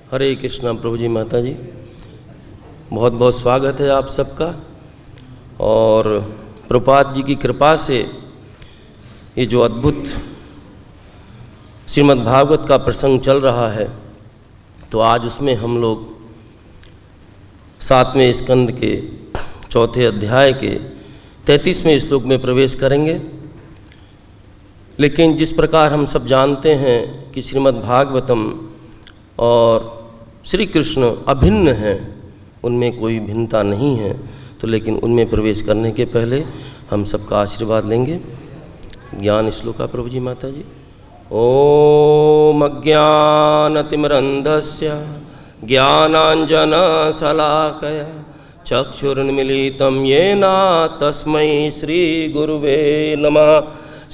हरे कृष्णा प्रभु जी, माता जी, बहुत बहुत स्वागत है आप सबका। और प्रभुपाद जी की कृपा से ये जो अद्भुत श्रीमद् भागवत का प्रसंग चल रहा है, तो आज उसमें हम लोग 7वें स्कंद के 4थे अध्याय के 33वें श्लोक में प्रवेश करेंगे। लेकिन जिस प्रकार हम सब जानते हैं कि श्रीमद् भागवतम और श्री कृष्ण अभिन्न हैं, उनमें कोई भिन्नता नहीं है, तो लेकिन उनमें प्रवेश करने के पहले हम सबका आशीर्वाद लेंगे। ज्ञान श्लोका प्रभु जी, माता जी। ओम अज्ञानतिमिरन्धस्य ज्ञानाञ्जनशलाकया चक्षुरुन्मीलितं येन तस्मै श्रीगुरुवे नमः।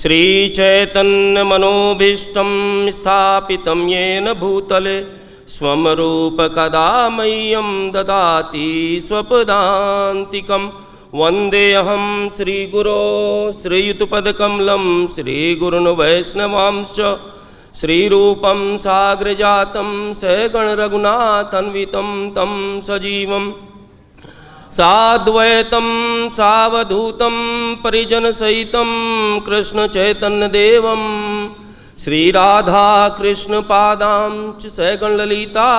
श्रीचैतन्यमनोभीष्टं स्थापितं येन भूतले स्वं रूपकदा मह्यं ददाति स्वपदान्तिकं। वन्देऽहं श्रीगुरो श्रीयुतपदकमलं श्रीगुरुन् वैष्णवांश्च श्रीरूपं साग्रजातं सहगणरघुनाथान्वितं तं सजीवं साद्वैतं सावधूतं परिजनसहितं कृष्णचैतन्यदेवं श्रीराधा कृष्णपादांश्च सहगणललिता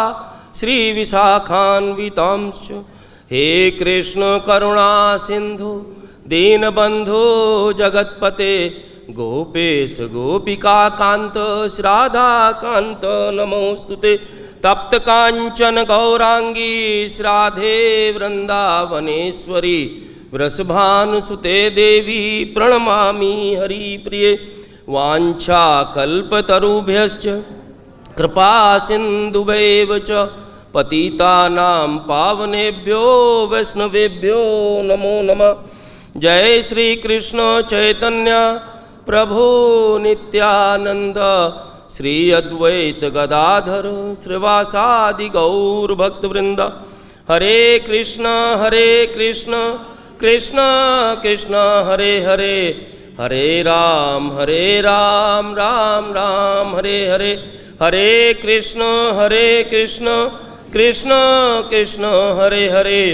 श्रीविशाखान्वितांश्च। हे कृष्ण करुणा सिंधु दीनबंधु जगत्पते गोपेश गोपिका कांत श्राधा कांत नमोस्तुते। तप्त कांचन गौरांगी श्राधे वृंदावनेश्वरी वृषभानुसुते देवी प्रणमामि हरिप्रिये। वाञ्छा कल्पतरुभ्यश्च कृपा सिन्धुभैव च पतितानां पावनेभ्यो वैष्णवेभ्यो नमो नमः। जय श्री कृष्ण चैतन्य प्रभु नित्यानंद श्री अद्वैत गदाधर श्रीवासादि गौर भक्तवृंद। हरे कृष्ण कृष्ण कृष्ण हरे हरे, हरे राम राम राम हरे हरे। हरे कृष्ण कृष्ण कृष्ण हरे हरे,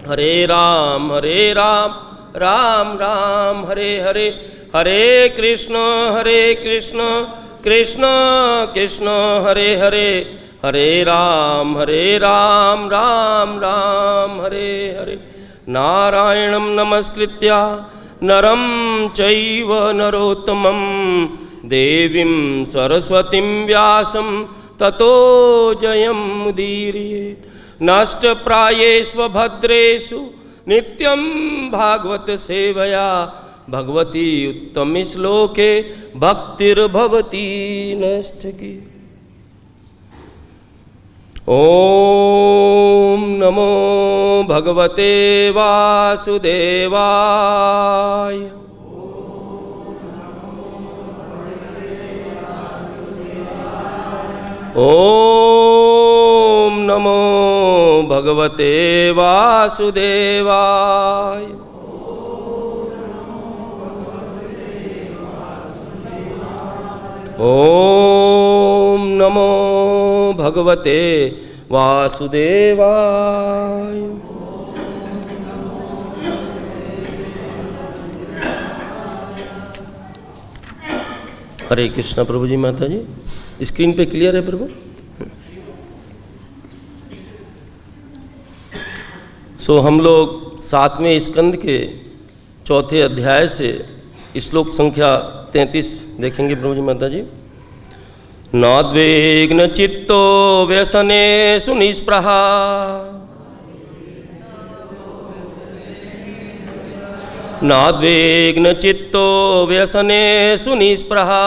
हरे राम राम राम हरे हरे। हरे कृष्ण कृष्ण कृष्ण हरे हरे, हरे राम राम राम हरे हरे। नारायणं नमस्कृत्य नरं चैव नरोत्तमं देवीं सरस्वतीं व्यासं ततो जयमुदीरयेत्। नष्टप्रायेषु भद्रेषु नित्यं भागवत सेवया भगवती उत्तम श्लोके भक्तिर्भवती नष्टकी। ओम नमो भगवते वासुदेवाय। ओम नमो भगवते वासुदेवाय। ओम नमो भगवते वासुदेवाय। हरे कृष्णा प्रभु जी, माता जी। स्क्रीन पे क्लियर है प्रभु? सो हम लोग 7वें स्कंद के 4थे अध्याय से श्लोक संख्या 33 देखेंगे प्रभु जी, माता जी। नाद्विघ्न चित्तो व्यसनेषु निष्प्रहा नाद्विघ्न चित्तो व्यसनेषु निष्प्रहा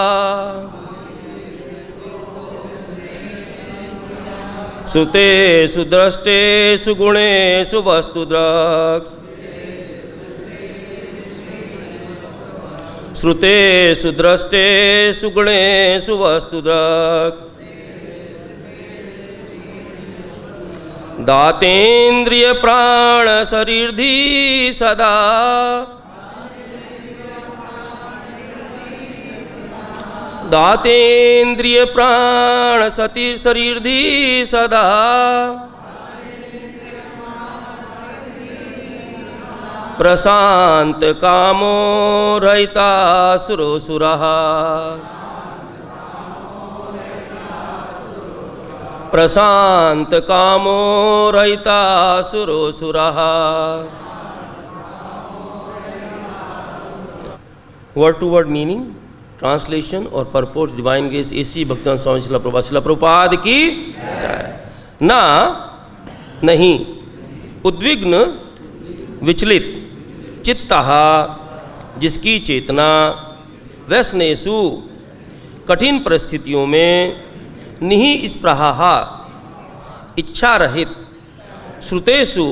श्रुतेषु द्रष्टेषु गुणेषु वस्तुद्रक् श्रुतेषु द्रष्टेषु गुणेषु वस्तुद्रक् दातेन्द्रिय प्राण शरीरधि सदा दातेन्द्रिय प्राण सती शरीरधि सदा प्रशांत कामो रहिता सुरोसुरः प्रशांत कामो रहिता सुरोसुरः। Word to word meaning, translation और परपोर्ट डिवाइन ग्रेस एसी भक्तन स्वामी शिला प्रभुपाद की ना नहीं उद्विग्न विचलित चित्तः जिसकी चेतना व्यसनेषु कठिन परिस्थितियों में निहि स्पृहाः इच्छा रहित श्रुतेषु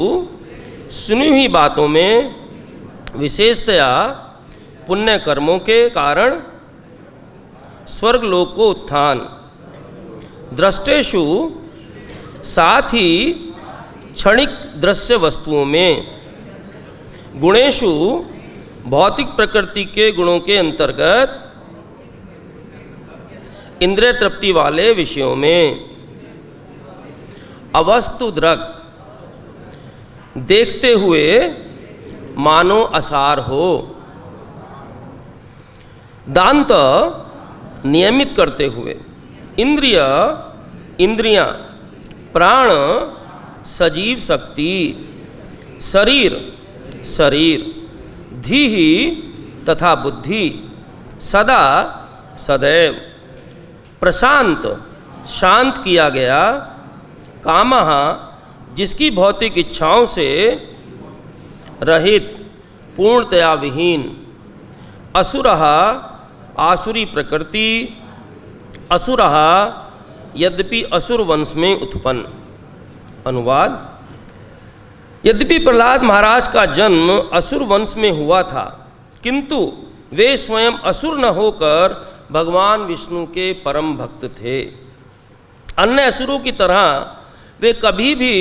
सुनी हुई बातों में विशेषतया पुण्य कर्मों के कारण स्वर्गलोक को उत्थान दृष्टेषु साथ ही क्षणिक दृश्य वस्तुओं में गुणेषु भौतिक प्रकृति के गुणों के अंतर्गत इंद्रिय तृप्ति वाले विषयों में अवस्तु दृक् देखते हुए मानो असार हो दांत नियमित करते हुए इंद्रियां प्राण सजीव शक्ति शरीर धीहि तथा बुद्धि सदा सदैव प्रशांत शांत किया गया कामः जिसकी भौतिक इच्छाओं से रहित पूर्णतया विहीन असुरः आसुरी प्रकृति असुरः यद्यपि असुर वंश में उत्पन्न। अनुवाद, यद्यपि प्रहलाद महाराज का जन्म असुर वंश में हुआ था किंतु वे स्वयं असुर न होकर भगवान विष्णु के परम भक्त थे। अन्य असुरों की तरह वे कभी भी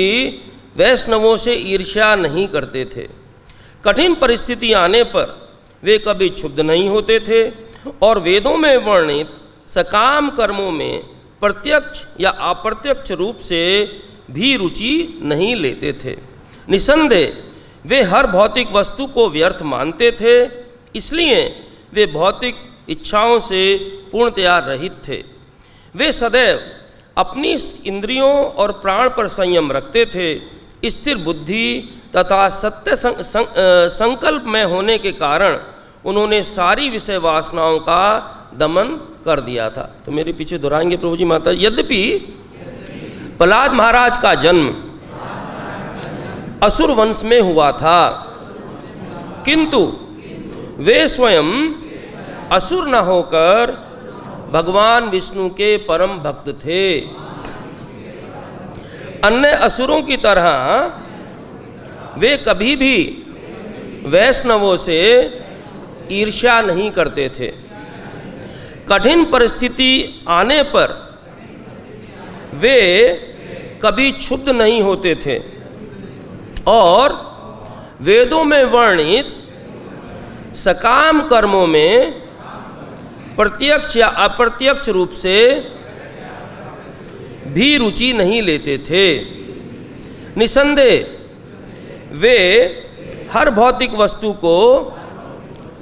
वैष्णवों से ईर्ष्या नहीं करते थे। कठिन परिस्थिति आने पर वे कभी क्षुब्ध नहीं होते थे और वेदों में वर्णित सकाम कर्मों में प्रत्यक्ष या अप्रत्यक्ष रूप से भी रुचि नहीं लेते थे। निसंदेह वे हर भौतिक वस्तु को व्यर्थ मानते थे, इसलिए वे भौतिक इच्छाओं से पूर्णतया रहित थे। वे सदैव अपनी इंद्रियों और प्राण पर संयम रखते थे। स्थिर बुद्धि तथा सत्य संकल्प में होने के कारण उन्होंने सारी विषय वासनाओं का दमन कर दिया था। तो मेरे पीछे दोहराएंगे प्रभु जी माता। यद्यपि प्रहलाद महाराज का जन्म असुर वंश में हुआ था किंतु वे स्वयं असुर न होकर भगवान विष्णु के परम भक्त थे। अन्य असुरों की तरह वे कभी भी वैष्णवों से ईर्ष्या नहीं करते थे। कठिन परिस्थिति आने पर वे कभी क्षुब्ध नहीं होते थे और वेदों में वर्णित सकाम कर्मों में प्रत्यक्ष या अप्रत्यक्ष रूप से भी रुचि नहीं लेते थे। निसंदेह वे हर भौतिक वस्तु को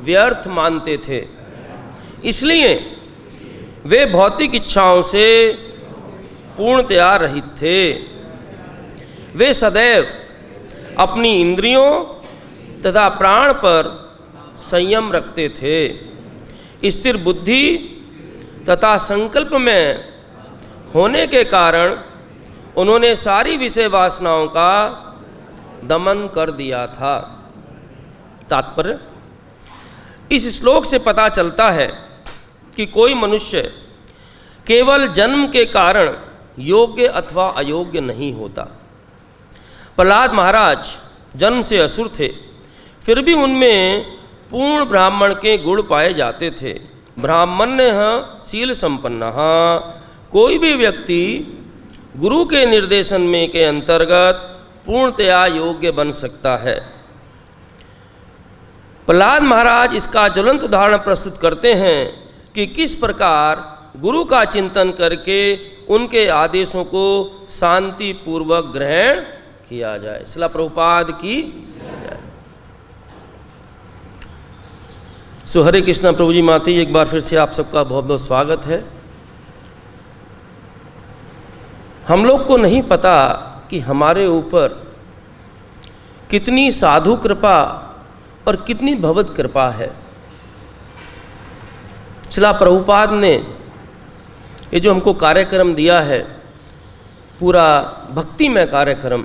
व्यर्थ मानते थे, इसलिए वे भौतिक इच्छाओं से पूर्णतया रहित थे। वे सदैव अपनी इंद्रियों तथा प्राण पर संयम रखते थे। स्थिर बुद्धि तथा संकल्प में होने के कारण उन्होंने सारी विषय वासनाओं का दमन कर दिया था। तात्पर्य, इस श्लोक से पता चलता है कि कोई मनुष्य केवल जन्म के कारण योग्य अथवा अयोग्य नहीं होता। प्रहलाद महाराज जन्म से असुर थे, फिर भी उनमें पूर्ण ब्राह्मण के गुण पाए जाते थे। ब्राह्मण्य शील संपन्न, कोई भी व्यक्ति गुरु के निर्देशन में के अंतर्गत पूर्णतया योग्य बन सकता है। प्रहलाद महाराज इसका ज्वलंत उदाहरण प्रस्तुत करते हैं। कि किस प्रकार गुरु का चिंतन करके उनके आदेशों को शांति पूर्वक ग्रहण किया जाए। श्रील प्रभुपाद की जय। सो हरे कृष्णा प्रभु जी माता जी, एक बार फिर से आप सबका बहुत बहुत स्वागत है। हम लोग को नहीं पता कि हमारे ऊपर कितनी साधु कृपा और कितनी भगवत कृपा है। श्रील प्रभुपाद ने ये जो हमको कार्यक्रम दिया है, पूरा भक्तिमय कार्यक्रम,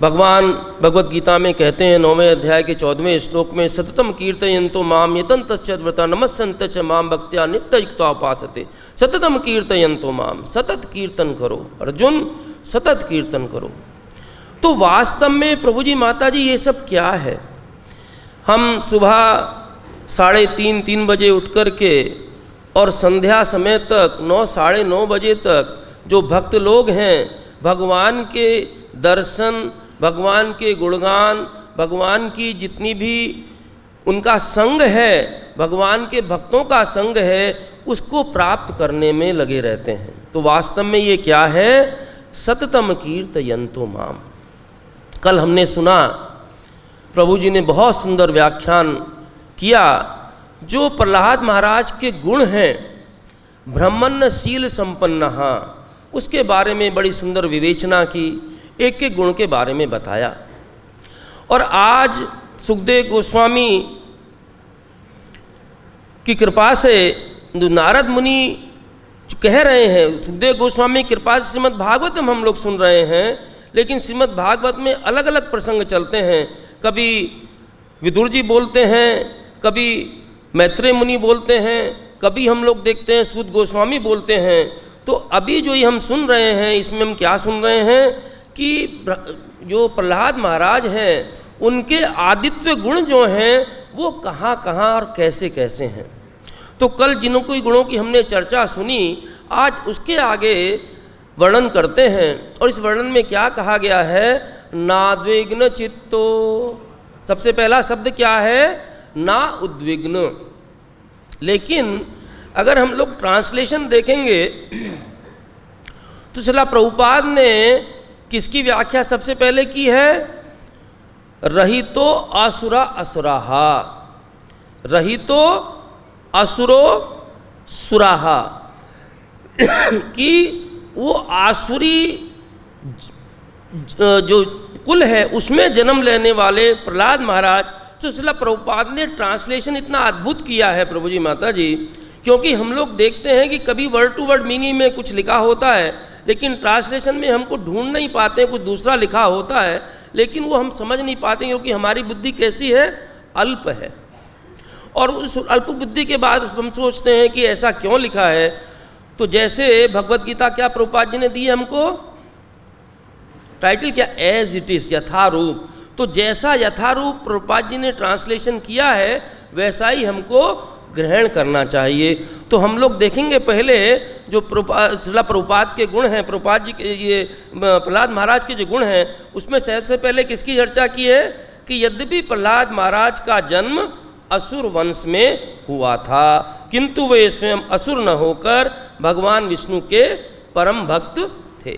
भगवान भगवत गीता में कहते हैं 9वें अध्याय के 14वें श्लोक में, सततम कीर्तयन्तो माम यतन्तश्चव्रता नमस्सन्त च माम भक्त्या नित्ययुक्ता उपासते। सततम कीर्तयन्तो माम, सतत कीर्तन करो अर्जुन, सतत कीर्तन करो। तो वास्तव में प्रभु जी माता जी ये सब क्या है? हम सुबह 3:30 बजे उठ कर के और संध्या समय तक 9 साढ़े 9 बजे तक जो भक्त लोग हैं, भगवान के दर्शन, भगवान के गुणगान, भगवान की जितनी भी उनका संग है, भगवान के भक्तों का संग है, उसको प्राप्त करने में लगे रहते हैं। तो वास्तव में ये क्या है? सततम कीर्तयन्तो माम। कल हमने सुना, प्रभु जी ने बहुत सुंदर व्याख्यान किया, जो प्रहलाद महाराज के गुण हैं, ब्रह्मण्यशील संपन्नः, उसके बारे में बड़ी सुंदर विवेचना की, एक एक गुण के बारे में बताया। और आज सुखदेव गोस्वामी की कृपा से जो नारद मुनि कह रहे हैं, सुखदेव गोस्वामी की कृपा से श्रीमद् भागवतम हम लोग सुन रहे हैं, लेकिन श्रीमद् भागवत में अलग अलग प्रसंग चलते हैं। कभी विदुर जी बोलते हैं, कभी मैत्रेय मुनि बोलते हैं, कभी हम लोग देखते हैं सूत गोस्वामी बोलते हैं। तो अभी जो ये हम सुन रहे हैं, इसमें हम क्या सुन रहे हैं कि जो प्रहलाद महाराज हैं, उनके आदित्य गुण जो हैं वो कहाँ कहाँ और कैसे कैसे हैं। तो कल जिन कोई गुणों की हमने चर्चा सुनी, आज उसके आगे वर्णन करते हैं। और इस वर्णन में क्या कहा गया है? नाद्विग्न चित्तो। सबसे पहला शब्द क्या है? ना उद्विग्न। लेकिन अगर हम लोग ट्रांसलेशन देखेंगे तो श्रील प्रभुपाद ने किसकी व्याख्या सबसे पहले की है? रहितो असुरा असुराहा, रहितो असुरो सुराहा, कि वो आसुरी जो कुल है उसमें जन्म लेने वाले प्रहलाद महाराज। तो श्रील प्रभुपाद ने ट्रांसलेशन इतना अद्भुत किया है प्रभु जी माता जी, क्योंकि हम लोग देखते हैं कि कभी वर्ड टू वर्ड मीनिंग में कुछ लिखा होता है, लेकिन ट्रांसलेशन में हमको ढूंढ नहीं पाते हैं, कुछ दूसरा लिखा होता है, लेकिन वो हम समझ नहीं पाते क्योंकि हमारी बुद्धि कैसी है? अल्प है। और उस अल्प बुद्धि के बाद हम सोचते हैं कि ऐसा क्यों लिखा है। तो जैसे भगवत गीता क्या प्रभुपाद जी ने दी है हमको टाइटल, क्या? एज इट इज़, यथारूप। तो जैसा यथारूप प्रभुपाद जी ने ट्रांसलेशन किया है, वैसा ही हमको ग्रहण करना चाहिए। तो हम लोग देखेंगे पहले जो श्रील प्रभुपाद के गुण हैं, प्रभुपाद जी के ये प्रहलाद महाराज के जो गुण हैं, उसमें सबसे पहले किसकी चर्चा की है कि यद्यपि प्रहलाद महाराज का जन्म असुर वंश में हुआ था, किंतु वे स्वयं असुर न होकर भगवान विष्णु के परम भक्त थे।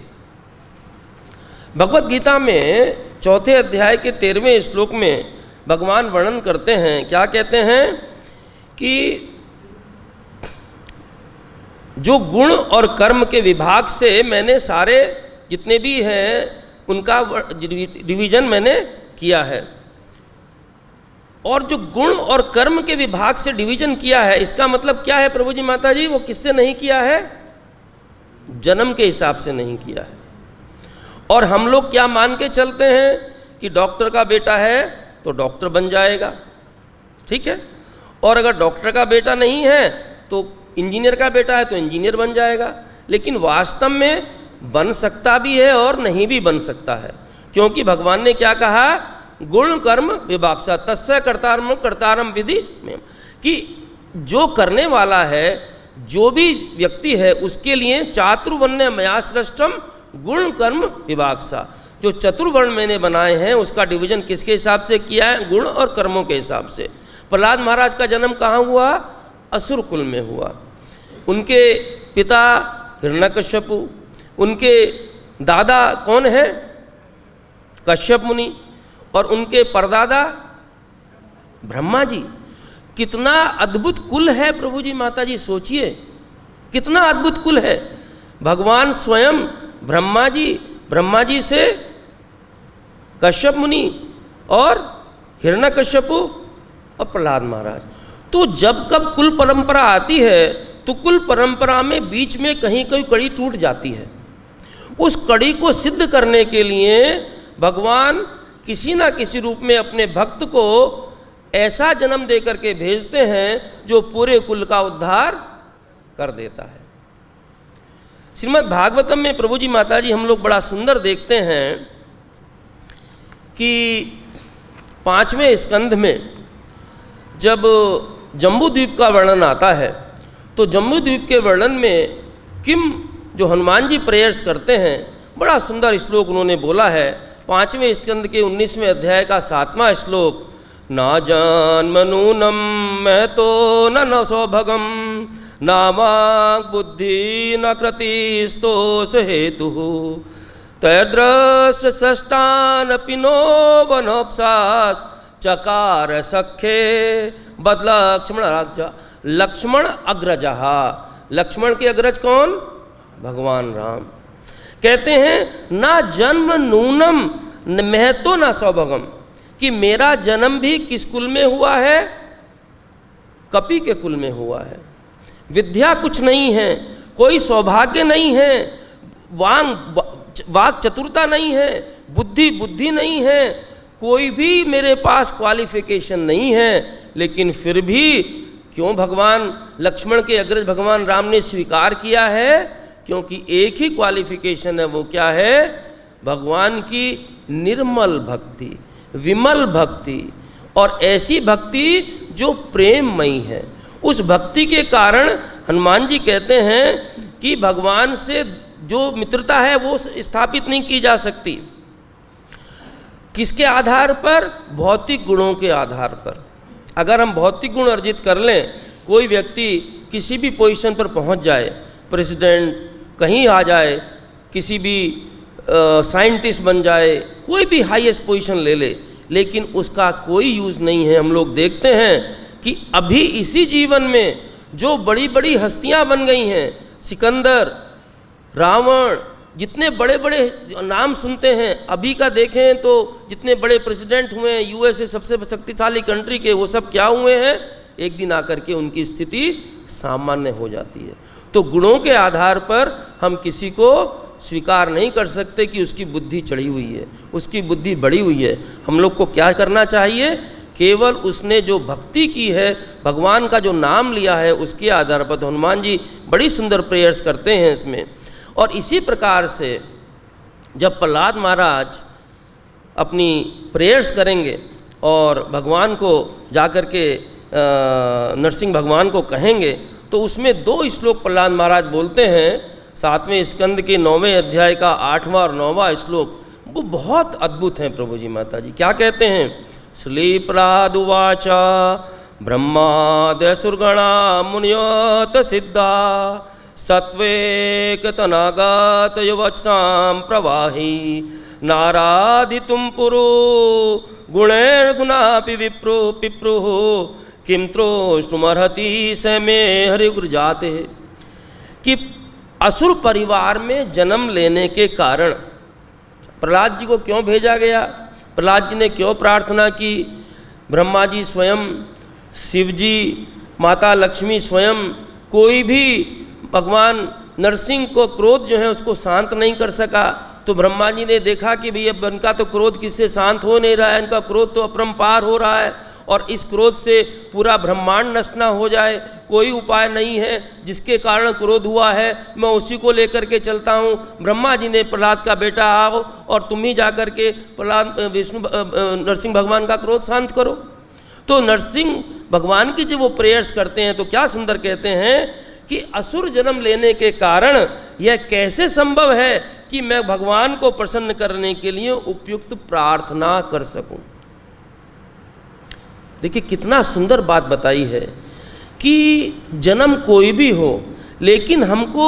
भगवत गीता में 4थे अध्याय के 13वें श्लोक में भगवान वर्णन करते हैं, क्या कहते हैं कि जो गुण और कर्म के विभाग से मैंने सारे जितने भी हैं उनका डिवीजन मैंने किया है। और जो गुण और कर्म के विभाग से डिवीजन किया है, इसका मतलब क्या है प्रभु जी माता जी? वो किससे नहीं किया है? जन्म के हिसाब से नहीं किया है। और हम लोग क्या मान के चलते हैं कि डॉक्टर का बेटा है तो डॉक्टर बन जाएगा, ठीक है, और अगर डॉक्टर का बेटा नहीं है तो इंजीनियर का बेटा है तो इंजीनियर बन जाएगा। लेकिन वास्तव में बन सकता भी है और नहीं भी बन सकता है, क्योंकि भगवान ने क्या कहा? गुण कर्म विभागसा तस्य कर्तारम कर्तारम विधि में, कि जो करने वाला है, जो भी व्यक्ति है, उसके लिए चातुर्वर्ण मया सृष्टम गुण कर्म विभागसा, जो चतुर्वर्ण मैंने बनाए हैं उसका डिवीजन किसके हिसाब से किया है? गुण और कर्मों के हिसाब से। प्रहलाद महाराज का जन्म कहाँ हुआ? असुर कुल में हुआ। उनके पिता हिरण्यकश्यपु, उनके दादा कौन है? कश्यप मुनि, और उनके परदादा ब्रह्मा जी। कितना अद्भुत कुल है प्रभु जी, माता जी सोचिए कितना अद्भुत कुल है। भगवान स्वयं ब्रह्मा जी से कश्यप मुनि और हिरण्यकश्यपु और प्रहलाद महाराज। तो जब कब कुल परंपरा आती है तो कुल परंपरा में बीच में कहीं कहीं कड़ी टूट जाती है। उस कड़ी को सिद्ध करने के लिए भगवान किसी ना किसी रूप में अपने भक्त को ऐसा जन्म दे करके भेजते हैं जो पूरे कुल का उद्धार कर देता है। श्रीमद् भागवतम में प्रभु जी माता जी हम लोग बड़ा सुंदर देखते हैं कि 5वें स्कंध में जब जम्बू द्वीप का वर्णन आता है तो जम्बू द्वीप के वर्णन में किम जो हनुमान जी प्रेयर्स करते हैं, बड़ा सुंदर श्लोक उन्होंने बोला है। 5वें स्कंद के 19वें अध्याय का 7वां श्लोक, ना जन्मनूनम मैं तो न सौभगम नामाक बुद्धि न कृतिस्तोष हेतु तैद्रस षष्टान पिनो वनोक्षास चकार सख्ये बद लक्ष्मण अग्रजः। लक्ष्मण के अग्रज कौन? भगवान राम। कहते हैं ना जन्म नूनम महतो ना सौभगम, कि मेरा जन्म भी किस कुल में हुआ है? कपि के कुल में हुआ है। विद्या कुछ नहीं है, कोई सौभाग्य नहीं है, वाक चतुरता नहीं है, बुद्धि नहीं है, कोई भी मेरे पास क्वालिफिकेशन नहीं है। लेकिन फिर भी क्यों भगवान लक्ष्मण के अग्रज भगवान राम ने स्वीकार किया है? क्योंकि एक ही क्वालिफिकेशन है, वो क्या है? भगवान की निर्मल भक्ति, विमल भक्ति, और ऐसी भक्ति जो प्रेममयी है। उस भक्ति के कारण हनुमान जी कहते हैं कि भगवान से जो मित्रता है वो स्थापित नहीं की जा सकती। किसके आधार पर? भौतिक गुणों के आधार पर। अगर हम भौतिक गुण अर्जित कर लें, कोई व्यक्ति किसी भी पोजीशन पर पहुंच जाए, प्रेसिडेंट कहीं आ जाए, किसी भी साइंटिस्ट बन जाए, कोई भी हाईएस्ट पोजीशन ले ले, लेकिन उसका कोई यूज़ नहीं है। हम लोग देखते हैं कि अभी इसी जीवन में जो बड़ी बड़ी हस्तियां बन गई हैं, सिकंदर, रावण, जितने बड़े बड़े नाम सुनते हैं, अभी का देखें तो जितने बड़े प्रेसिडेंट हुए हैं यूएसए सबसे शक्तिशाली कंट्री के, वो सब क्या हुए हैं? एक दिन आकर के उनकी स्थिति सामान्य हो जाती है। तो गुणों के आधार पर हम किसी को स्वीकार नहीं कर सकते कि उसकी बुद्धि चढ़ी हुई है, उसकी बुद्धि बढ़ी हुई है। हम लोग को क्या करना चाहिए? केवल उसने जो भक्ति की है, भगवान का जो नाम लिया है, उसके आधार पर। तो हनुमान जी बड़ी सुंदर प्रेयर्स करते हैं इसमें। और इसी प्रकार से जब प्रहलाद महाराज अपनी प्रेयर्स करेंगे और भगवान को जाकर के नरसिंह भगवान को कहेंगे, तो उसमें 2 श्लोक प्रहलाद महाराज बोलते हैं। 7वें स्कंद के 9वें अध्याय का 8वां और 9वां श्लोक, वो बहुत अद्भुत हैं प्रभु जी माता जी। क्या कहते हैं? श्री प्रहलाद उवाच ब्रह्मादयसुरगणा मुनयत सिद्धा सत्वेकतनागत युवत्सां प्रवाही नाराधितुं पुरो गुणैर्गुणापि विप्रो पिप्रुः किं त्रोष्टुमर्हति स मे हरिगुरुजाते। कि असुर परिवार में जन्म लेने के कारण प्रहलाद जी को क्यों भेजा गया? प्रहलाद जी ने क्यों प्रार्थना की? ब्रह्मा जी स्वयं, शिव जी, माता लक्ष्मी स्वयं, कोई भी भगवान नरसिंह को क्रोध जो है उसको शांत नहीं कर सका। तो ब्रह्मा जी ने देखा कि भैया इनका तो क्रोध किससे शांत हो नहीं रहा है, इनका क्रोध तो अपरंपार हो रहा है, और इस क्रोध से पूरा ब्रह्मांड नष्ट ना हो जाए, कोई उपाय नहीं है। जिसके कारण क्रोध हुआ है मैं उसी को लेकर के चलता हूँ। ब्रह्मा जी ने प्रहलाद का बेटा आओ और तुम ही जाकर के प्रहलाद नरसिंह भगवान का क्रोध शांत करो। तो नरसिंह भगवान की जब वो प्रेयर्स करते हैं तो क्या सुंदर कहते हैं कि असुर जन्म लेने के कारण यह कैसे संभव है कि मैं भगवान को प्रसन्न करने के लिए उपयुक्त प्रार्थना कर सकूं। देखिए कितना सुंदर बात बताई है कि जन्म कोई भी हो, लेकिन हमको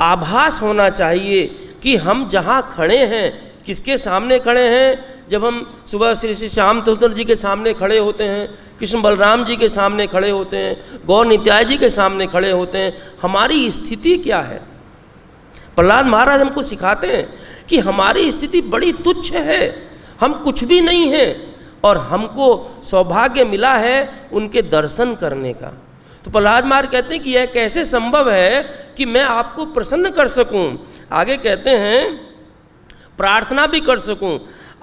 आभास होना चाहिए कि हम जहाँ खड़े हैं, किसके सामने खड़े हैं। जब हम सुबह श्री श्याम सुंदर जी के सामने खड़े होते हैं, कृष्ण बलराम जी के सामने खड़े होते हैं, गौर नित्याय जी के सामने खड़े होते हैं, हमारी स्थिति क्या है। प्रहलाद महाराज हमको सिखाते हैं कि हमारी स्थिति बड़ी तुच्छ है, हम कुछ भी नहीं हैं, और हमको सौभाग्य मिला है उनके दर्शन करने का। तो प्रहलाद महाराज कहते हैं कि यह कैसे संभव है कि मैं आपको प्रसन्न कर सकूं। आगे कहते हैं प्रार्थना भी कर सकूं।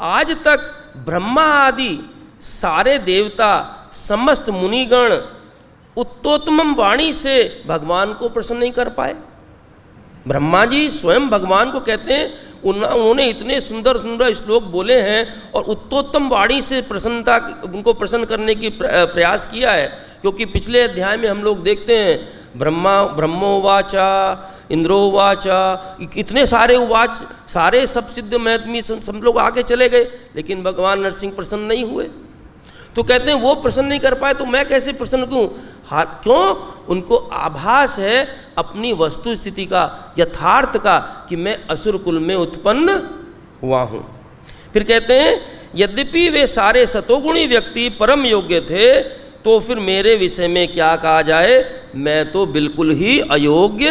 आज तक ब्रह्मा आदि सारे देवता, समस्त मुनिगण उत्तोत्तम वाणी से भगवान को प्रसन्न नहीं कर पाए। ब्रह्मा जी स्वयं भगवान को कहते हैं, उन्होंने इतने सुंदर सुंदर श्लोक बोले हैं और उत्तोत्तम वाणी से प्रसन्नता, उनको प्रसन्न करने की प्रयास किया है। क्योंकि पिछले अध्याय में हम लोग देखते हैं ब्रह्मोवाचा, इंद्रोवाचा, इतने सारे उवाच, सारे सब सिद्ध महत्मी सब लोग आगे चले गए, लेकिन भगवान नरसिंह प्रसन्न नहीं हुए। तो कहते हैं वो प्रसन्न नहीं कर पाए तो मैं कैसे प्रसन्न क्यों। क्यों? उनको आभास है अपनी वस्तु स्थिति का, यथार्थ का, कि मैं असुर कुल में उत्पन्न हुआ हूँ। फिर कहते हैं यद्यपि वे सारे सतोगुणी व्यक्ति परम योग्य थे, तो फिर मेरे विषय में क्या कहा जाए, मैं तो बिल्कुल ही अयोग्य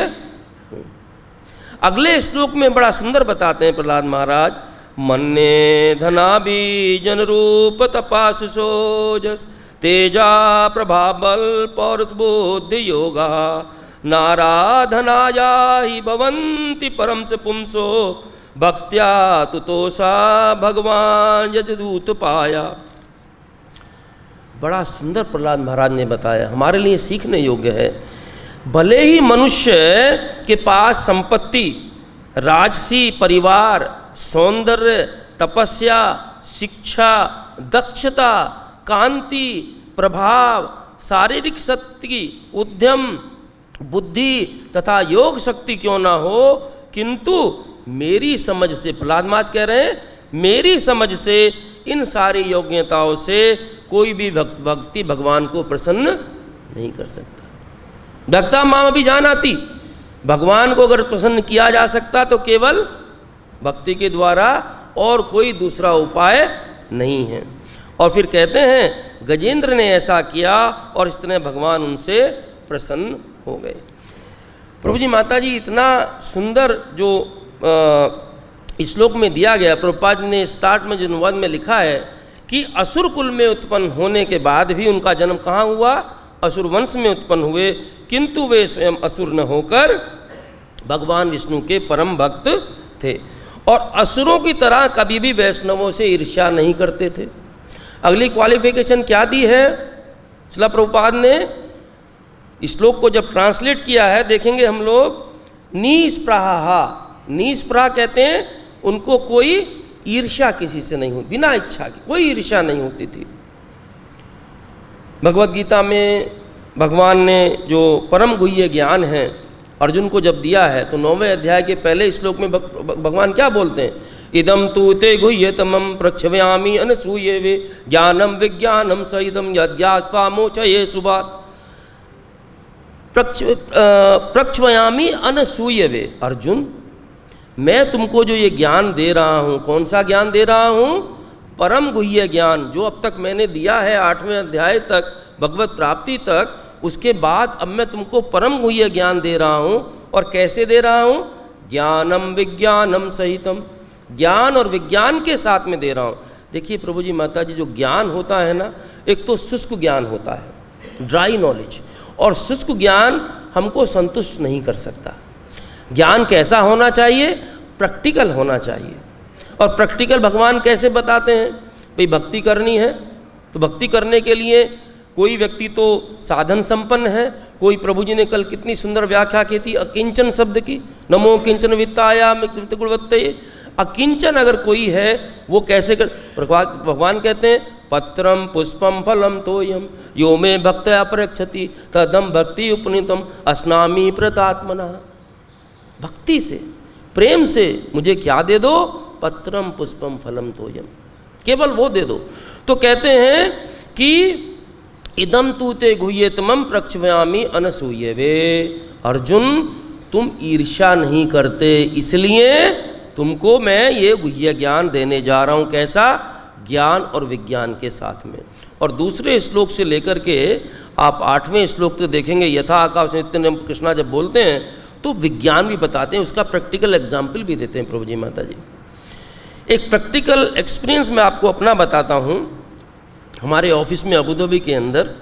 हूँ। अगले श्लोक में बड़ा सुंदर बताते हैं प्रहलाद महाराज, मन्ने धनाभि जन रूप तपासुषोजस तेजा प्रभाबल पौरुष बुद्धि योगा नाराधनाया ही भवन्ति परम से पुंसो भक्त्या तुतोषा भगवान यजदूत पाया। बड़ा सुंदर प्रहलाद महाराज ने बताया, हमारे लिए सीखने योग्य है। भले ही मनुष्य के पास संपत्ति, राजसी परिवार, सौंदर्य, तपस्या, शिक्षा, दक्षता, कांति, प्रभाव, शारीरिक शक्ति, उद्यम, बुद्धि तथा योग शक्ति क्यों ना हो, किंतु मेरी समझ से, प्रहलाद महाराज कह रहे हैं, मेरी समझ से इन सारी योग्यताओं से कोई भी भक्ति भगवान को प्रसन्न नहीं कर सकता। भक्ता माम भी जानाति, भगवान को अगर प्रसन्न किया जा सकता तो केवल भक्ति के द्वारा, और कोई दूसरा उपाय नहीं है। और फिर कहते हैं गजेंद्र ने ऐसा किया और इस तरह भगवान उनसे प्रसन्न हो गए। प्रभु जी माता जी इतना सुंदर जो श्लोक में दिया गया, प्रभुपाद ने स्टार्ट में जो अनुवाद में लिखा है कि असुर कुल में उत्पन्न होने के बाद भी उनका जन्म कहाँ हुआ, असुर वंश में उत्पन्न हुए, किंतु वे स्वयं असुर न होकर भगवान विष्णु के परम भक्त थे और असुरों की तरह कभी भी वैष्णवों से ईर्ष्या नहीं करते थे। अगली क्वालिफिकेशन क्या दी है श्रील प्रभुपाद ने, श्लोक को जब ट्रांसलेट किया है देखेंगे हम लोग, निष्प्राहा, निष्प्राह कहते हैं उनको कोई ईर्ष्या किसी से नहीं हुई, बिना इच्छा की कोई ईर्ष्या नहीं होती थी। भगवत गीता में भगवान ने जो परम गुह्य ज्ञान है अर्जुन को जब दिया है, तो 9वें अध्याय के पहले श्लोक में भगवान क्या बोलते हैं, इदम तु ते गुह्यतमं प्रक्षव्यामि अनसूये वे ज्ञानम विज्ञानम सहितम यज्ञात्वा मोचये सुभात। प्रक्षव्यामि अनसूये वे, अर्जुन मैं तुमको जो ये ज्ञान दे रहा हूँ, कौन सा ज्ञान दे रहा हूँ, परम गुह्य ज्ञान जो अब तक मैंने दिया है 8वें अध्याय तक, भगवत प्राप्ति तक, उसके बाद अब मैं तुमको परम गुह्य ज्ञान दे रहा हूँ। और कैसे दे रहा हूँ, ज्ञानम विज्ञानम सहितम, ज्ञान और विज्ञान के साथ में दे रहा हूँ। देखिए प्रभु जी माता जी, जो ज्ञान होता है ना, एक तो शुष्क ज्ञान होता है, ड्राई नॉलेज, और शुष्क ज्ञान हमको संतुष्ट नहीं कर सकता। ज्ञान कैसा होना चाहिए, प्रैक्टिकल होना चाहिए। और प्रैक्टिकल भगवान कैसे बताते हैं, भाई भक्ति करनी है तो भक्ति करने के लिए कोई व्यक्ति तो साधन संपन्न है, कोई प्रभु जी ने कल कितनी सुंदर व्याख्या की थी अकिंचन शब्द की, नमो किंचन वित्ताया गुणवत्ते। अकिंचन अगर कोई है वो कैसे कर, भगवान कहते हैं पत्रम पुष्पम फलम तोयम यो में भक्तया प्रयच्छति तदम भक्ति उपनीतम अस्नामी प्रतात्मना। भक्ति से, प्रेम से मुझे क्या दे दो, पत्रम पुष्पम फलम तोयम, केवल वो दे दो। तो कहते हैं कि इदम तू ते गुह्यतमं प्रक्षव्यामि अनसूये वे। अर्जुन, तुम ईर्ष्या नहीं करते, इसलिए तुमको मैं ये गुह्य ज्ञान देने जा रहा हूँ। कैसा? ज्ञान और विज्ञान के साथ में। और दूसरे श्लोक से लेकर के आप 8वें श्लोक तक देखेंगे, यथा आकाश नित्यम कृष्णा जब बोलते हैं तो विज्ञान भी बताते हैं, उसका प्रैक्टिकल एग्जाम्पल भी देते हैं प्रभु जी माता जी। एक प्रैक्टिकल एक्सपीरियंस मैं आपको अपना बताता हूँ। हमारे ऑफिस में अबू धाबी के अंदर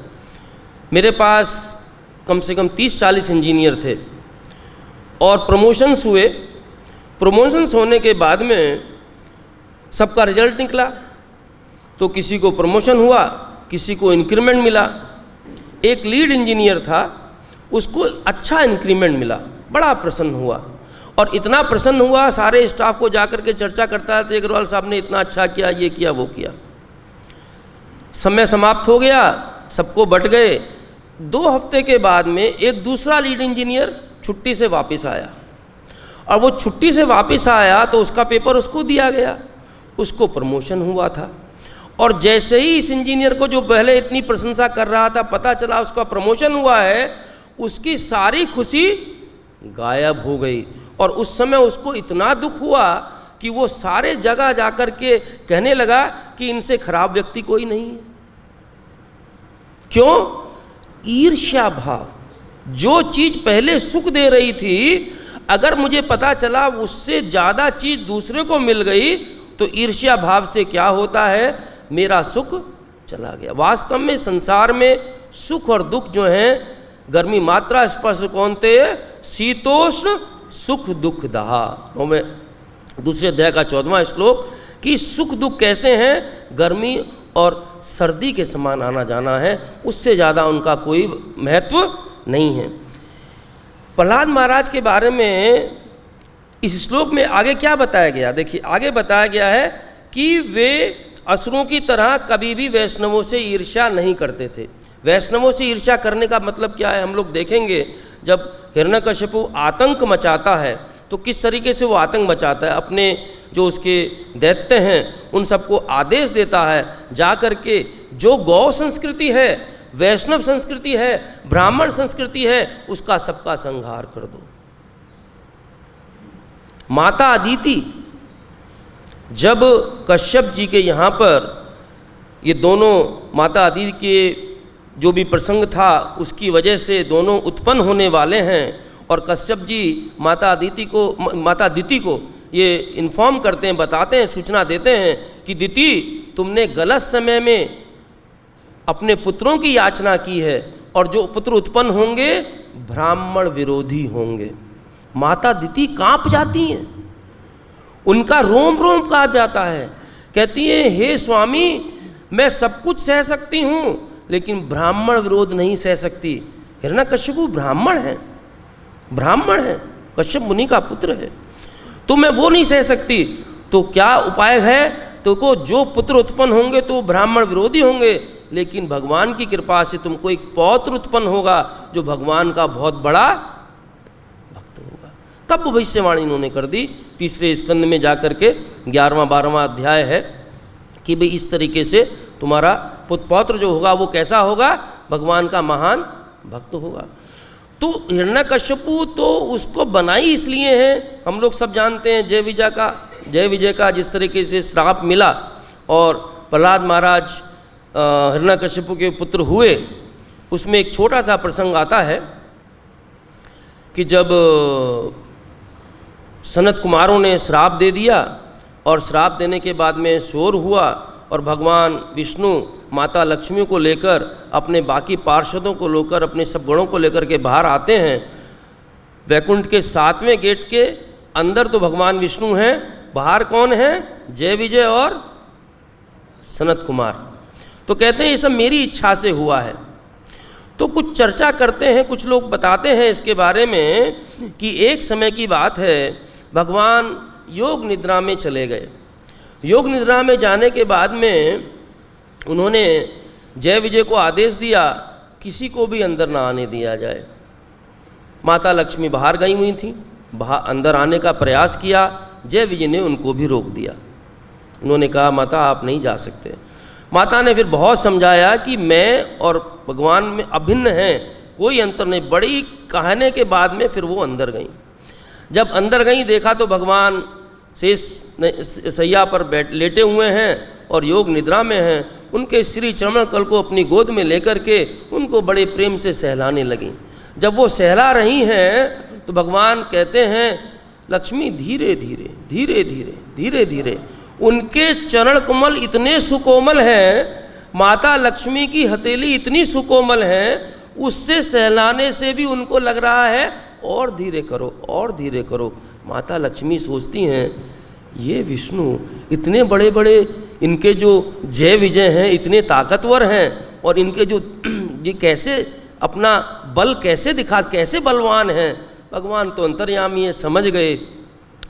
मेरे पास कम से कम 30-40 इंजीनियर थे और प्रमोशंस हुए। प्रमोशंस होने के बाद में सबका रिजल्ट निकला, तो किसी को प्रमोशन हुआ, किसी को इंक्रीमेंट मिला। एक लीड इंजीनियर था, उसको अच्छा इंक्रीमेंट मिला, बड़ा प्रसन्न हुआ। और इतना प्रसन्न हुआ, सारे स्टाफ को जाकर के चर्चा करता है, तो अग्रवाल साहब ने इतना अच्छा किया, ये किया, वो किया। समय समाप्त हो गया, सबको बट गए। 2 हफ्ते के बाद में एक दूसरा लीड इंजीनियर छुट्टी से वापस आया, और वो छुट्टी से वापस आया तो उसका पेपर उसको दिया गया, उसको प्रमोशन हुआ था। और जैसे ही इस इंजीनियर को, जो पहले इतनी प्रशंसा कर रहा था, पता चला उसका प्रमोशन हुआ है, उसकी सारी खुशी गायब हो गई। और उस समय उसको इतना दुख हुआ कि वो सारे जगह जाकर के कहने लगा कि इनसे खराब व्यक्ति कोई नहीं है। क्यों? ईर्ष्या भाव। जो चीज़ पहले सुख दे रही थी, अगर मुझे पता चला उससे ज़्यादा चीज़ दूसरे को मिल गई, तो ईर्ष्या भाव से क्या होता है? मेरा सुख चला गया। वास्तव में संसार में सुख और दुख जो हैं, गर्मी मात्रा स्पर्श कौनते, शीतोष्ण सुख दुख दहा। में दूसरे अध्याय का 14वां श्लोक कि सुख दुख कैसे हैं? गर्मी और सर्दी के समान आना जाना है, उससे ज़्यादा उनका कोई महत्व नहीं है। प्रहलाद महाराज के बारे में इस श्लोक में आगे क्या बताया गया? देखिए, आगे बताया गया है कि वे असुरों की तरह कभी भी वैष्णवों से ईर्ष्या नहीं करते थे। वैष्णवों से ईर्ष्या करने का मतलब क्या है? हम लोग देखेंगे, जब हिरण्यकशिपु आतंक मचाता है तो किस तरीके से वो आतंक मचाता है। अपने जो उसके दैत्य हैं उन सबको आदेश देता है, जा कर के जो गौ संस्कृति है, वैष्णव संस्कृति है, ब्राह्मण संस्कृति है, उसका सबका संहार कर दो। माता अदिति, जब कश्यप जी के यहाँ पर ये दोनों माता अदिति के जो भी प्रसंग था, उसकी वजह से दोनों उत्पन्न होने वाले हैं, और कश्यप जी माता अदिति को ये इन्फॉर्म करते हैं, बताते हैं, सूचना देते हैं कि दिति, तुमने गलत समय में अपने पुत्रों की याचना की है, और जो पुत्र उत्पन्न होंगे ब्राह्मण विरोधी होंगे। माता दिति कांप जाती हैं, उनका रोम रोम कांप जाता है। कहती हैं, हे स्वामी, मैं सब कुछ सह सकती हूँ, लेकिन ब्राह्मण विरोध नहीं सह सकती। हिरण्यकशिपु ब्राह्मण है, कश्यप मुनि का पुत्र है, तो मैं वो नहीं सह सकती। तो क्या उपाय है? तो को जो पुत्र उत्पन्न होंगे तो ब्राह्मण विरोधी होंगे, लेकिन भगवान की कृपा से तुमको एक पौत्र उत्पन्न होगा जो भगवान का बहुत बड़ा भक्त होगा। तब भविष्यवाणी इन्होंने कर दी। 3 स्कंद में जाकर के 11वां 12वां अध्याय है कि भाई इस तरीके से तुम्हारा पौत्र जो होगा वो कैसा होगा? भगवान का महान भक्त होगा। तो हिरण्यकशिपु तो उसको बनाई इसलिए है, हम लोग सब जानते हैं जय विजय का जिस तरीके से श्राप मिला और प्रहलाद महाराज हिरण्यकशिपु के पुत्र हुए, उसमें एक छोटा सा प्रसंग आता है कि जब सनत कुमारों ने श्राप दे दिया, और श्राप देने के बाद में शोर हुआ, और भगवान विष्णु माता लक्ष्मी को लेकर, अपने बाकी पार्षदों को लेकर, अपने सब गणों को लेकर के बाहर आते हैं। वैकुंठ के 7वें गेट के अंदर तो भगवान विष्णु हैं, बाहर कौन है? जय विजय और सनत कुमार। तो कहते हैं ये सब मेरी इच्छा से हुआ है। तो कुछ चर्चा करते हैं, कुछ लोग बताते हैं इसके बारे में कि एक समय की बात है, भगवान योग निद्रा में चले गए। योग निद्रा में जाने के बाद में उन्होंने जय विजय को आदेश दिया किसी को भी अंदर ना आने दिया जाए। माता लक्ष्मी बाहर गई हुई थी, अंदर आने का प्रयास किया, जय विजय ने उनको भी रोक दिया। उन्होंने कहा, माता आप नहीं जा सकते। माता ने फिर बहुत समझाया कि मैं और भगवान में अभिन्न हैं, कोई अंतर नहीं। बड़ी कहने के बाद में फिर वो अंदर गईं। जब अंदर गईं देखा तो भगवान शेष सैया पर लेटे हुए हैं और योग निद्रा में हैं। उनके श्री चरण कल को अपनी गोद में लेकर के उनको बड़े प्रेम से सहलाने लगीं। जब वो सहला रही हैं तो भगवान कहते हैं लक्ष्मी धीरे धीरे धीरे धीरे धीरे धीरे। उनके चरण कमल इतने सुकोमल हैं, माता लक्ष्मी की हथेली इतनी सुकोमल है, उससे सहलाने से भी उनको लग रहा है और धीरे करो और धीरे करो। माता लक्ष्मी सोचती हैं ये विष्णु इतने बड़े बड़े, इनके जो जय विजय हैं इतने ताकतवर हैं, और इनके जो ये कैसे अपना बल कैसे दिखा, कैसे बलवान हैं। भगवान तो अंतर्यामी है, समझ गए,